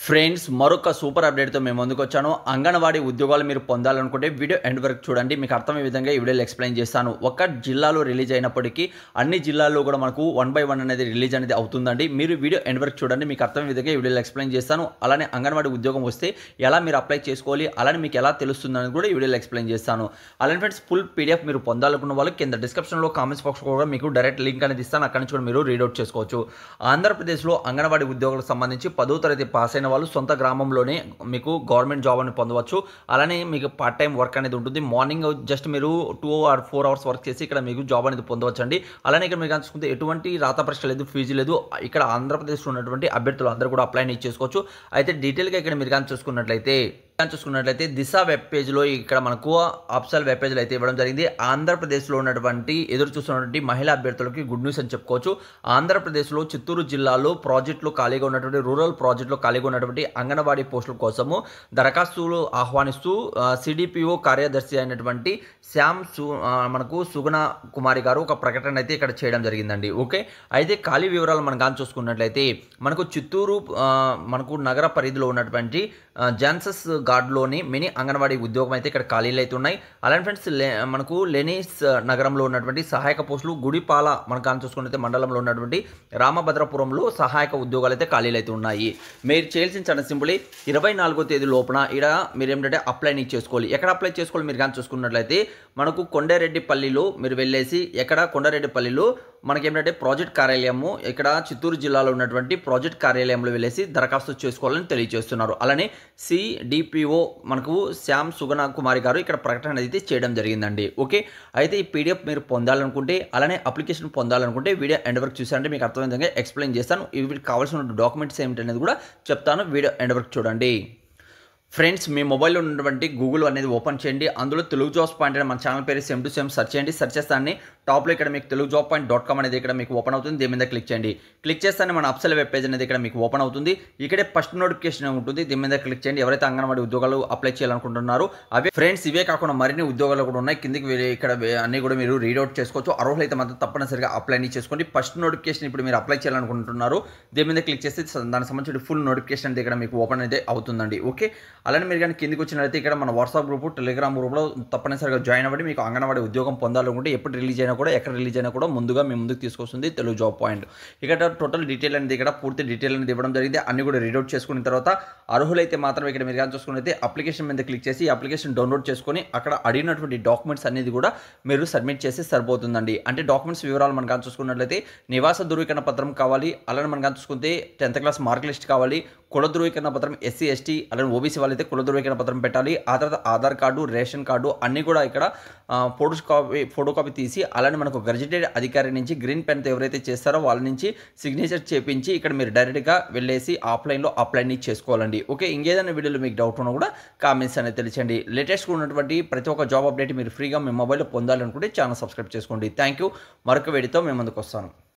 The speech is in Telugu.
ఫ్రెండ్స్ మరొక సూపర్ అప్డేట్తో మేము ముందుకొచ్చాను. అంగన్వాడీ ఉద్యోగాలు మీరు పొందాలనుకుంటే వీడియో ఎండ్ వరకు చూడండి. మీకు అర్థమయ్యే విధంగా ఈ వీడియోలో ఎక్స్ప్లెయిన్ చేస్తాను. ఒక జిల్లాలో రిలీజ్ అయినప్పటికీ అన్ని జిల్లాల్లో కూడా మనకు 1 by 1 అనేది రిలీజ్ అనేది అవుతుందండి. మీరు వీడియో ఎండ్ వరకు చూడండి. మీకు అర్థమయ్యే విధంగా ఈ వీడియోలో ఎక్స్ప్లెయిన్ చేస్తాను. అలానే అంగన్వాడీ ఉద్యోగం వస్తే ఎలా మీరు అప్లై చేసుకోవాలి, అలానే మీకు ఎలా తెలుస్తుందని కూడా ఈ వీడియోలో ఎక్స్ప్లెయిన్ చేస్తాను. అలానే ఫ్రెండ్స్ ఫుల్ పీడిఎఫ్ మీరు పొందాలనుకున్న వాళ్ళు కింద డిస్క్రిప్షన్లో కామెంట్స్ బాక్స్ కూడా మీకు డైరెక్ట్ లింక్ అనేది ఇస్తాను. అక్కడి నుంచి కూడా మీరు రీడౌట్ చేసుకోవచ్చు. ఆంధ్రప్రదేశ్లో అంగన్వాడీ ఉద్యోగులకు సంబంధించి 10వ తరగతి పాస్ అయిన వాళ్ళు సొంత గ్రామంలోనే మీకు గవర్నమెంట్ జాబ్ అని పొందవచ్చు. అలానే మీకు పార్ట్ టైం వర్క్ అనేది ఉంటుంది. మార్నింగ్ జస్ట్ మీరు 2 or 4 hours వర్క్ చేసి ఇక్కడ మీకు జాబ్ అనేది పొందవచ్చు అండి. అలానే ఇక్కడ మీరు చూసుకుంటే ఎటువంటి రాత పరీక్ష లేదు, ఫీజు లేదు. ఇక్కడ ఆంధ్రప్రదేశ్లో ఉన్నటువంటి అభ్యర్థులు అందరూ కూడా అప్లై చేసుకోవచ్చు. అయితే డీటెయిల్గా ఇక్కడ మీరు కానీ చూసుకున్నట్లయితే దిశ వెబ్ పేజ్లో ఇక్కడ మనకు ఆప్షనల్ వెబ్ పేజ్లో అయితే ఇవ్వడం జరిగింది. ఆంధ్రప్రదేశ్లో ఉన్నటువంటి ఎదురు చూస్తున్నటువంటి మహిళా అభ్యర్థులకి గుడ్ న్యూస్ అని చెప్పుకోవచ్చు. ఆంధ్రప్రదేశ్లో చిత్తూరు జిల్లాలో ప్రాజెక్టులు ఖాళీగా ఉన్నటువంటి రూరల్ ప్రాజెక్టులో ఖాళీగా ఉన్నటువంటి అంగన్వాడీ పోస్టుల కోసము దరఖాస్తులు ఆహ్వానిస్తూ సిడిపిఓ కార్యదర్శి అయినటువంటి మనకు సుగుణ కుమారి గారు ఒక ప్రకటన అయితే ఇక్కడ చేయడం జరిగిందండి. ఓకే, అయితే ఖాళీ వివరాలు మనం కానీ చూసుకున్నట్లయితే మనకు చిత్తూరు మనకు నగర పరిధిలో ఉన్నటువంటి జాన్సస్ గార్డ్లోని మినీ అంగన్వాడీ ఉద్యోగం అయితే ఇక్కడ ఖాళీలు అయితే ఉన్నాయి. అలానే ఫ్రెండ్స్ మనకు లెనిస్ నగరంలో ఉన్నటువంటి సహాయక పోస్టులు గుడిపాల మనం కానీ చూసుకున్నట్లయితే మండలంలో ఉన్నటువంటి రామభద్రపురంలో సహాయక ఉద్యోగాలు అయితే ఖాళీలు అయితే ఉన్నాయి. మీరు చేయాల్సిన చాలా సింపుల్ 24వ తేదీ లోపల ఇక్కడ మీరు ఏంటంటే అప్లై చేసుకోవాలి. ఎక్కడ అప్లై చేసుకోవాలి మీరు కానీ చూసుకున్నట్లయితే మనకు కొండారెడ్డిపల్లిలో మీరు వెళ్ళేసి కొండారెడ్డిపల్లిలో మనకి ఏంటంటే ప్రాజెక్ట్ కార్యాలయము ఇక్కడ చిత్తూరు జిల్లాలో ఉన్నటువంటి ప్రాజెక్ట్ కార్యాలయంలో వెళ్ళేసి దరఖాస్తు చేసుకోవాలని తెలియజేస్తున్నారు. అలానే సిడిపిఓ మనకు సుగుణ కుమారి గారు ఇక్కడ ప్రకటన అయితే చేయడం జరిగిందండి. ఓకే, అయితే ఈ పీడిఎఫ్ మీరు పొందాలనుకుంటే అలానే అప్లికేషన్ పొందాలనుకుంటే వీడియో ఎండ్ వరకు చూసారంటే మీకు అర్థమైన విధంగా ఎక్స్ప్లెయిన్ చేస్తాను. వీటికి కావాల్సిన డాక్యుమెంట్స్ ఏమిటనేది కూడా చెప్తాను. వీడియో ఎండ్ వరకు చూడండి. ఫ్రెండ్స్ మీ మొబైల్లో ఉన్నటువంటి గూగుల్ అనేది ఓపెన్ చేయండి. అందులో తెలుగు జాబ్స్ పాయింట్ అనే మన ఛానల్ పేరు సేమ్ టు సేమ్ సెర్చ్ చేయండి. సెర్చ్ చేస్తాను టాప్లో ఇక్కడ మీకు telugujob.com అనేది ఇక్కడ మీకు ఓపెన్ అవుతుంది. దీని మీద క్లిక్ చేయండి. క్లిక్ చేస్తానే మన అప్సల్ వెబ్ పేజ్ అనేది ఇక్కడ మీకు ఓపెన్ అవుతుంది. ఇక్కడే ఫస్ట్ నోటిఫికేషన్ ఉంటుంది. దీని మీద క్లిక్ చేయండి. ఎవరైతే అంగన్వాడీ ఉద్యోగాలు అప్లై చేయాలనుకుంటున్నారో అవే ఫ్రెండ్స్ ఇవే కాకుండా మరిన్ని ఉద్యోగాలు కూడా ఉన్నాయి. కిందికి ఇక్కడ అన్ని కూడా మీరు రీడౌట్ చేసుకోవచ్చు. అర్హులైతే మాత్రం తప్పనిసరిగా అప్లై చేసుకోండి. ఫస్ట్ నోటిఫికేషన్ ఇప్పుడు మీరు అప్లై చేయాలనుకుంటున్నారు దీని మీద క్లిక్ చేస్తే దానికి సంబంధించిన ఫుల్ నోటిఫికేషన్ అనేది ఇక్కడ మీకు ఓపెన్ అయితే అవుతుందండి. ఓకే, అలానే మీరు కానీ కిందికి వచ్చినట్లయితే ఇక్కడ మన వాట్సాప్ గ్రూప్ టెలిగ్రామ్ గ్రూప్లో తప్పనిసరిగా జాయిన్ అవ్వండి. మీకు అంగన్వాడీ ఉద్యోగం పొందాలనుకుంటే ఎప్పుడు రిలీజ్ అయినా కూడా ఎక్కడ రిలీజ్ అయినా కూడా ముందుగా మీ ముందుకు తీసుకొస్తుంది తెలుగు జాబ్ పాయింట్. ఇక్కడ టోటల్ డీటెయిల్ అనేది ఇక్కడ పూర్తి డీటెయిల్ అనేది ఇవ్వడం జరిగింది. అన్ని కూడా రీడౌట్ చేసుకున్న తర్వాత అర్హులైతే మాత్రం ఇక్కడ మీరు కానీ చూసుకున్నట్లయితే అప్లికేషన్ మీద క్లిక్ చేసి అప్లికేషన్ డౌన్లోడ్ చేసుకొని అక్కడ అడిగినటువంటి డాక్యుమెంట్స్ అనేది కూడా మీరు సబ్మిట్ చేసి సరిపోతుందండి. అంటే డాక్యుమెంట్స్ వివరాలు మనం కానీ చూసుకున్నట్లయితే నివాస ధృవీకరణ పత్రం కావాలి. అలానే మనం కానీ చూసుకుంటే 10th క్లాస్ మార్క్ లిస్ట్ కావాలి. కుల ధృవీకరణ పత్రం SC ST అలానే OBC వాళ్ళైతే కుల ధృవీకరణ పత్రం పెట్టాలి. ఆ తర్వాత ఆధార్ కార్డు, రేషన్ కార్డు అన్నీ కూడా ఇక్కడ ఫోటో కాపీ తీసి అలానే మనకు గెజిటెడ్ అధికారి నుంచి గ్రీన్ పెన్తో ఎవరైతే చేస్తారో వాళ్ళ నుంచి సిగ్నేచర్ చేపించి ఇక్కడ మీరు డైరెక్ట్గా వెళ్ళేసి ఆఫ్లైన్లో అప్లై చేసుకోవాలండి. ఓకే, ఇంకేదైనా వీడియోలో మీకు డౌట్ ఉన్నా కూడా కామెంట్స్ అనేది తెలియచండి. లేటెస్ట్గా ఉన్నటువంటి ప్రతి ఒక్క జాబ్ అప్డేట్ మీరు ఫ్రీగా మీ మొబైల్లో పొందాలనుకుంటే ఛానల్ సబ్స్క్రైబ్ చేసుకోండి. Thank you. మరొక వీడియోతో మేము ముందుకు వస్తాను.